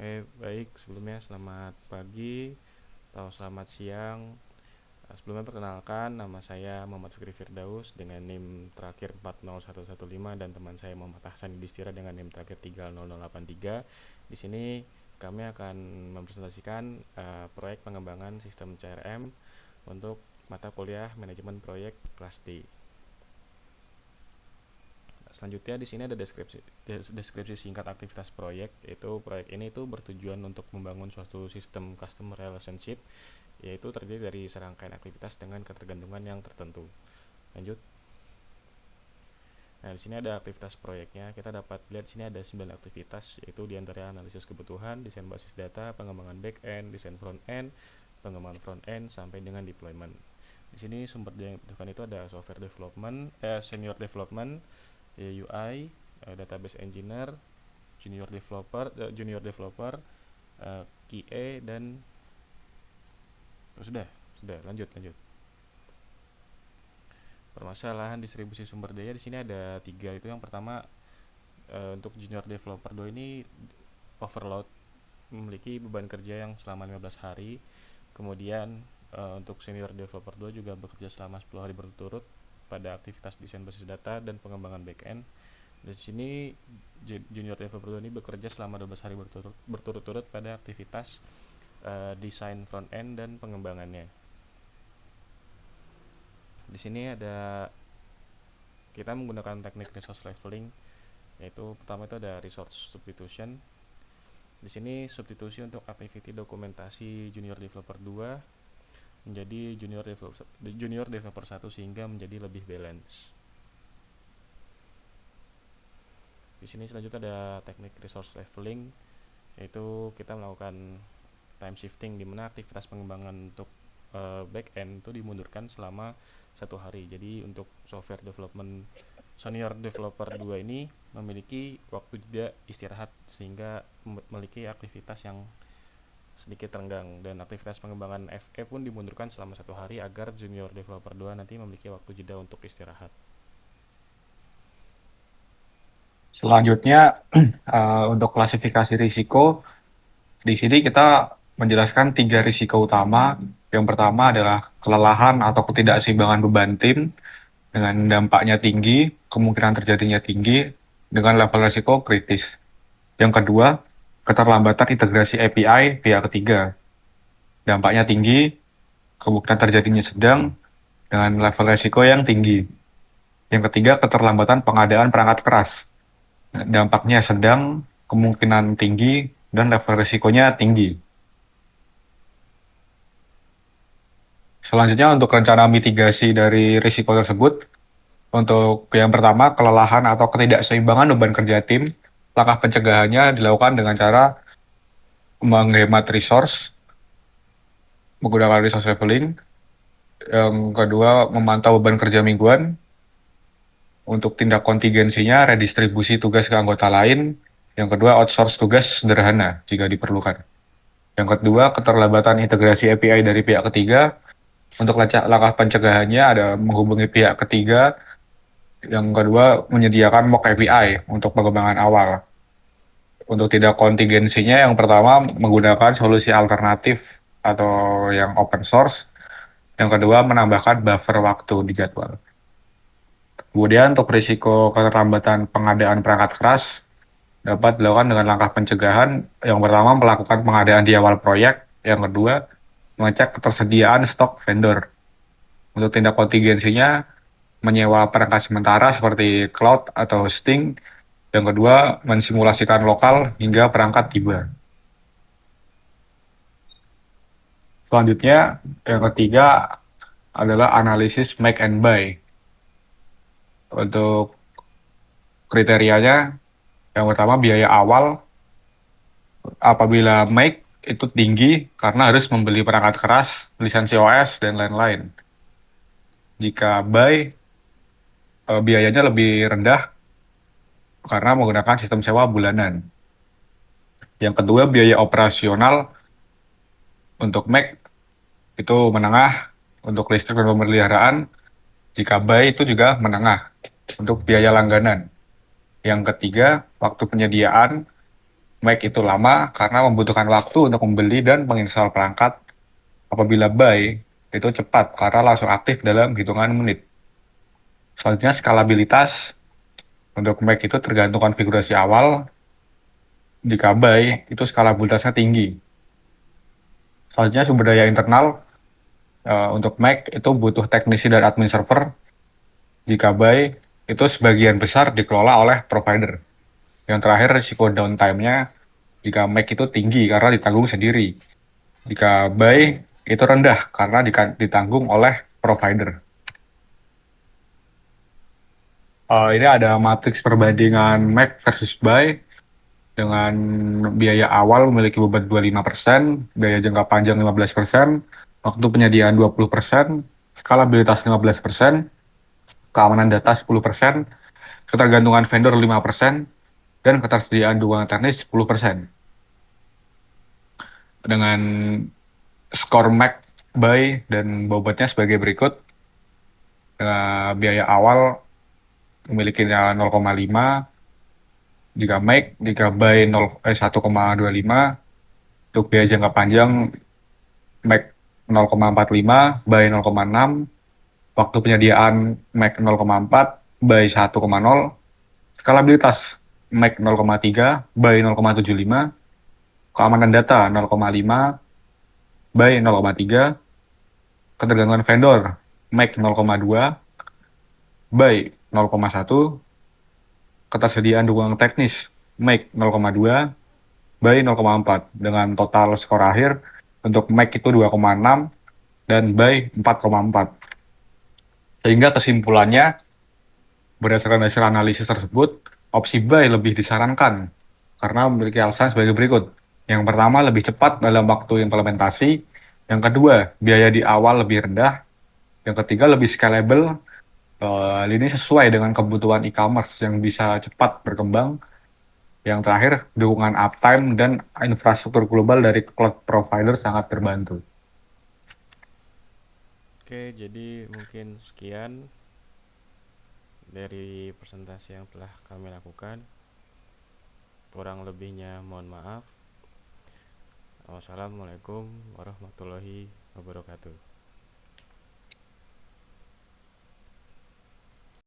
Baik, sebelumnya selamat pagi atau selamat siang. Sebelumnya perkenalkan, nama saya Muhammad Sukri Firdaus dengan NIM terakhir 40115 dan teman saya Muhammad Hasan Yudhistira dengan NIM terakhir 30083. Di sini kami akan mempresentasikan proyek pengembangan sistem CRM untuk mata kuliah manajemen proyek kelas D. Selanjutnya di sini ada deskripsi singkat aktivitas proyek. Yaitu proyek ini itu bertujuan untuk membangun suatu sistem customer relationship, yaitu terdiri dari serangkaian aktivitas dengan ketergantungan yang tertentu. Lanjut. Nah, di sini ada aktivitas proyeknya. Kita dapat lihat di sini ada 9 aktivitas, yaitu diantara analisis kebutuhan, desain basis data, pengembangan back end, desain front end, pengembangan front end sampai dengan deployment. Di sini sumber yang dibutuhkan itu ada software development, senior development, UI, database engineer, junior developer, QA dan sudah lanjut. Permasalahan distribusi sumber daya di sini ada tiga. Itu yang pertama, untuk junior developer 2 ini overload, memiliki beban kerja yang selama 15 hari. Kemudian untuk senior developer 2 juga bekerja selama 10 hari berturut pada aktivitas desain basis data dan pengembangan backend. Di sini junior developer 2 ini bekerja selama 12 hari berturut-turut pada aktivitas desain front end dan pengembangannya. Di sini ada kita menggunakan teknik resource leveling, yaitu pertama itu ada resource substitution. Di sini substitusi untuk activity dokumentasi junior developer 2 menjadi junior developer 1 sehingga menjadi lebih balance. Di sini selanjutnya ada teknik resource leveling, yaitu kita melakukan time shifting di mana aktivitas pengembangan untuk back end itu dimundurkan selama 1 hari. Jadi untuk software development senior developer 2 ini memiliki waktu jeda istirahat sehingga memiliki aktivitas yang sedikit renggang, dan aktivitas pengembangan FE pun dimundurkan selama 1 hari agar junior developer 2 nanti memiliki waktu jeda untuk istirahat. Selanjutnya, untuk klasifikasi risiko, di sini kita menjelaskan 3 risiko utama. Yang pertama adalah kelelahan atau ketidakseimbangan beban tim dengan dampaknya tinggi, kemungkinan terjadinya tinggi, dengan level risiko kritis. Yang kedua, keterlambatan integrasi API pihak ketiga. Dampaknya tinggi, kemungkinan terjadinya sedang, dengan level risiko yang tinggi. Yang ketiga, keterlambatan pengadaan perangkat keras. Dampaknya sedang, kemungkinan tinggi, dan level risikonya tinggi. Selanjutnya untuk rencana mitigasi dari risiko tersebut, untuk yang pertama kelelahan atau ketidakseimbangan beban kerja tim, langkah pencegahannya dilakukan dengan cara menghemat resource, menggunakan resource leveling. Yang kedua memantau beban kerja mingguan. Untuk tindak kontingensinya redistribusi tugas ke anggota lain. Yang kedua outsource tugas sederhana jika diperlukan. Yang kedua keterlambatan integrasi API dari pihak ketiga. Untuk langkah pencegahannya ada menghubungi pihak ketiga. Yang kedua, menyediakan mock API untuk pengembangan awal. Untuk tidak kontingensinya, yang pertama menggunakan solusi alternatif atau yang open source. Yang kedua, menambahkan buffer waktu di jadwal. Kemudian untuk risiko keterlambatan pengadaan perangkat keras, dapat dilakukan dengan langkah pencegahan. Yang pertama, melakukan pengadaan di awal proyek. Yang kedua, mengecek ketersediaan stok vendor. Untuk tindak kontingensinya, menyewa perangkat sementara seperti cloud atau hosting. Yang kedua, mensimulasikan lokal hingga perangkat tiba. Selanjutnya, yang ketiga adalah analisis make and buy. Untuk kriterianya, yang pertama biaya awal. Apabila make itu tinggi karena harus membeli perangkat keras, lisensi OS, dan lain-lain. Jika buy, biayanya lebih rendah karena menggunakan sistem sewa bulanan. Yang kedua, biaya operasional untuk make itu menengah, untuk listrik dan pemeliharaan. Jika buy itu juga menengah untuk biaya langganan. Yang ketiga, waktu penyediaan. Mac itu lama karena membutuhkan waktu untuk membeli dan menginstal perangkat. Apabila buy, itu cepat karena langsung aktif dalam hitungan menit. Selanjutnya skalabilitas. Untuk Mac itu tergantung konfigurasi awal. Jika buy, itu skalabilitasnya tinggi. Selanjutnya sumber daya internal. Untuk Mac itu butuh teknisi dan admin server. Jika buy, itu sebagian besar dikelola oleh provider. Yang terakhir risiko downtime-nya jika Mac itu tinggi karena ditanggung sendiri. Jika buy, itu rendah karena ditanggung oleh provider. Ini ada matriks perbandingan Mac versus buy dengan biaya awal memiliki beban 25%, biaya jangka panjang 15%, waktu penyediaan 20%, skalabilitas 15%, keamanan data 10%, ketergantungan vendor 5%, dan ketersediaan dukungan teknis 10%. Dengan skor Mac buy dan bobotnya sebagai berikut. Biaya awal memiliki 0,5, jika Mac, jika buy 1,25, untuk biaya jangka panjang Mac 0,45, buy 0,6, waktu penyediaan Mac 0,4, buy 1,0, skalabilitas Mac 0,3, buy 0,75, keamanan data 0,5, buy 0,3, ketergantungan vendor Mac 0,2, buy 0,1, ketersediaan dukungan teknis Mac 0,2, buy 0,4, dengan total skor akhir untuk Mac itu 2,6 dan buy 4,4. Sehingga kesimpulannya, berdasarkan hasil analisis tersebut, opsi buy lebih disarankan karena memiliki alasan sebagai berikut. Yang pertama, lebih cepat dalam waktu implementasi. Yang kedua, biaya di awal lebih rendah. Yang ketiga, lebih scalable. Ini sesuai dengan kebutuhan e-commerce yang bisa cepat berkembang. Yang terakhir, dukungan uptime dan infrastruktur global dari cloud provider sangat terbantu. Oke, jadi mungkin sekian dari presentasi yang telah kami lakukan. Kurang lebihnya mohon maaf. Wassalamualaikum warahmatullahi wabarakatuh.